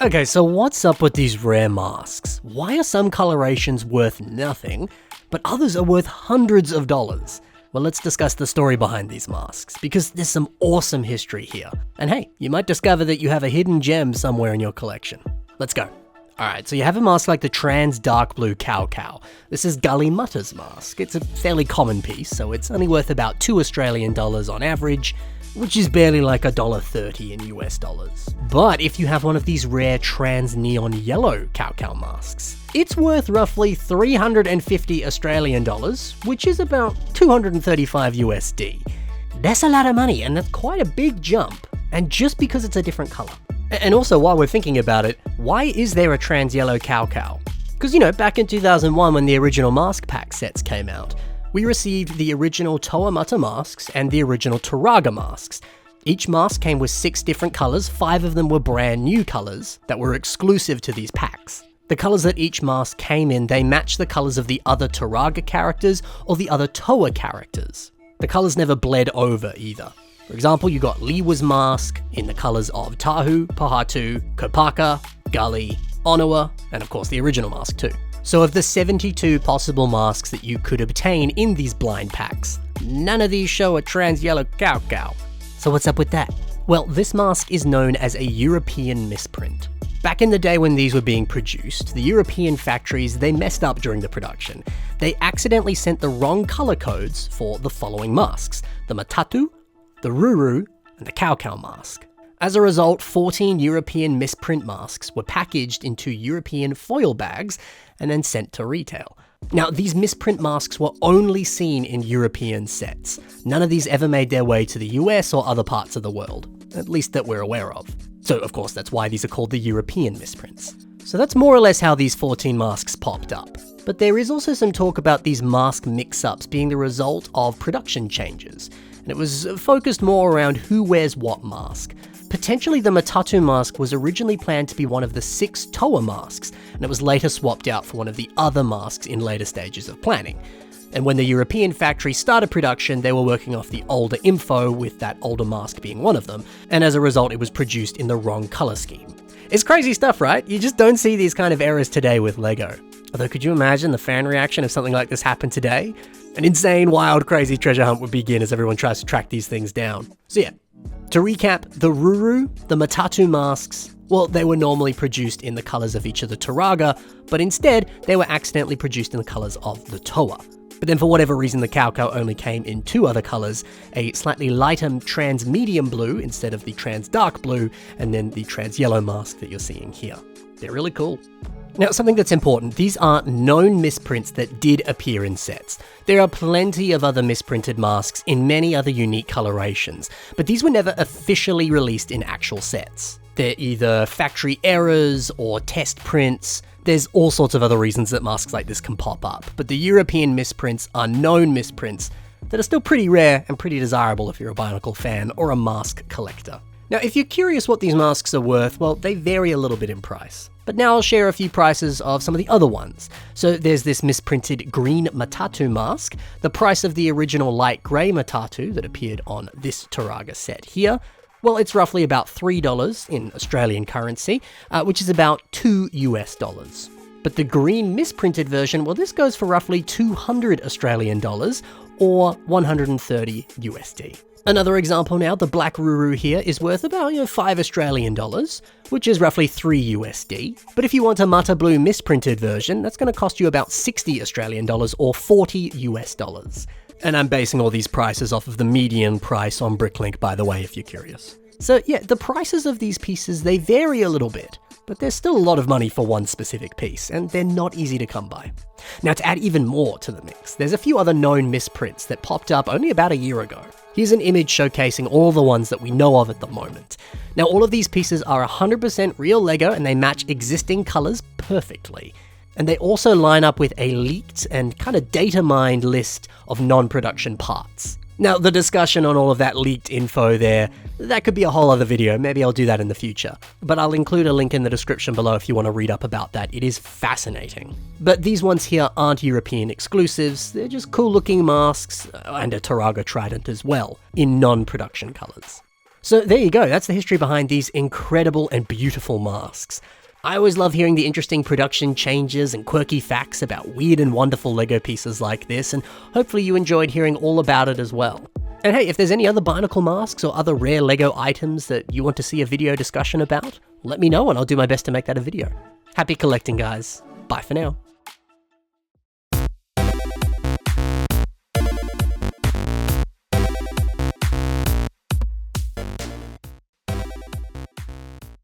Okay, so what's up with these rare masks? Why are some colorations worth nothing, but others are worth hundreds of dollars? Well, let's discuss the story behind these masks, because there's some awesome history here. And hey, you might discover that you have a hidden gem somewhere in your collection. Let's go. Alright, so you have a mask like the Trans Dark Blue Cow Cow. This is Gully Mutter's mask. It's a fairly common piece, so it's only worth about $2 Australian on average, which is barely like $1.30 in US dollars. But if you have one of these rare Trans Neon Yellow Cow Cow masks, it's worth roughly 350 Australian dollars, which is about 235 USD. That's a lot of money, and that's quite a big jump, and just because it's a different color. And also, while we're thinking about it, why is there a Trans Yellow Cow Cow? Because, back in 2001 when the original mask pack sets came out, we received the original Toa Mata masks and the original Turaga masks. Each mask came with 6 different colors, 5 of them were brand new colors that were exclusive to these packs. The colors that each mask came in, they match the colors of the other Turaga characters or the other Toa characters. The colors never bled over either. For example, you got Liwa's mask in the colors of Tahu, Pahatu, Kopaka, Gully, Onawa, and of course the original mask too. So of the 72 possible masks that you could obtain in these blind packs, none of these show a Trans Yellow Cow Cow. So what's up with that? Well, this mask is known as a European misprint. Back in the day when these were being produced, the European factories, they messed up during the production. They accidentally sent the wrong color codes for the following masks: the Matatu, the Ruru, and the Cow Cow mask. As a result, 14 European misprint masks were packaged into European foil bags and then sent to retail. Now, these misprint masks were only seen in European sets. None of these ever made their way to the US or other parts of the world, at least that we're aware of. So, of course, that's why these are called the European misprints. So that's more or less how these 14 masks popped up. But there is also some talk about these mask mix-ups being the result of production changes, and it was focused more around who wears what mask. Potentially the Matatu mask was originally planned to be one of the 6 Toa masks, and it was later swapped out for one of the other masks in later stages of planning. And when the European factory started production, they were working off the older info, with that older mask being one of them, and as a result it was produced in the wrong color scheme. It's crazy stuff, right? You just don't see these kind of errors today with LEGO. Although, could you imagine the fan reaction if something like this happened today? An insane, wild, crazy treasure hunt would begin as everyone tries to track these things down. So yeah, to recap, the Ruru, the Matatu masks, well, they were normally produced in the colors of each of the Turaga, but instead, they were accidentally produced in the colors of the Toa. But then for whatever reason, the Cow Cow only came in 2 other colors, a slightly lighter Trans Medium Blue instead of the Trans Dark Blue, and then the Trans Yellow mask that you're seeing here. They're really cool. Now, something that's important, these aren't known misprints that did appear in sets. There are plenty of other misprinted masks in many other unique colorations, but these were never officially released in actual sets. They're either factory errors or test prints. There's all sorts of other reasons that masks like this can pop up, but the European misprints are known misprints that are still pretty rare and pretty desirable if you're a Bionicle fan or a mask collector. Now, if you're curious what these masks are worth, well, they vary a little bit in price. But now I'll share a few prices of some of the other ones. So there's this misprinted green Matatu mask, the price of the original light grey Matatu that appeared on this Turaga set here. Well, it's roughly about $3 in Australian currency, which is about $2 US. But the green misprinted version, well, this goes for roughly 200 Australian dollars or 130 USD. Another example now, the black Ruru here is worth about $5 Australian dollars, which is roughly 3 USD. But if you want a Mata Blue misprinted version, that's going to cost you about 60 Australian dollars or 40 US dollars. And I'm basing all these prices off of the median price on Bricklink, by the way, if you're curious. So yeah, the prices of these pieces, they vary a little bit, but there's still a lot of money for one specific piece, and they're not easy to come by. Now, to add even more to the mix, there's a few other known misprints that popped up only about a year ago. Here's an image showcasing all the ones that we know of at the moment. Now, all of these pieces are 100% real LEGO, and they match existing colors perfectly. And they also line up with a leaked and kind of data-mined list of non-production parts. Now, the discussion on all of that leaked info there, that could be a whole other video. Maybe I'll do that in the future. But I'll include a link in the description below if you want to read up about that. It is fascinating. But these ones here aren't European exclusives. They're just cool-looking masks, and a Turaga Trident as well, in non-production colors. So there you go, that's the history behind these incredible and beautiful masks. I always love hearing the interesting production changes and quirky facts about weird and wonderful LEGO pieces like this, and hopefully you enjoyed hearing all about it as well. And hey, if there's any other Barnacle masks or other rare LEGO items that you want to see a video discussion about, let me know and I'll do my best to make that a video. Happy collecting, guys. Bye for now.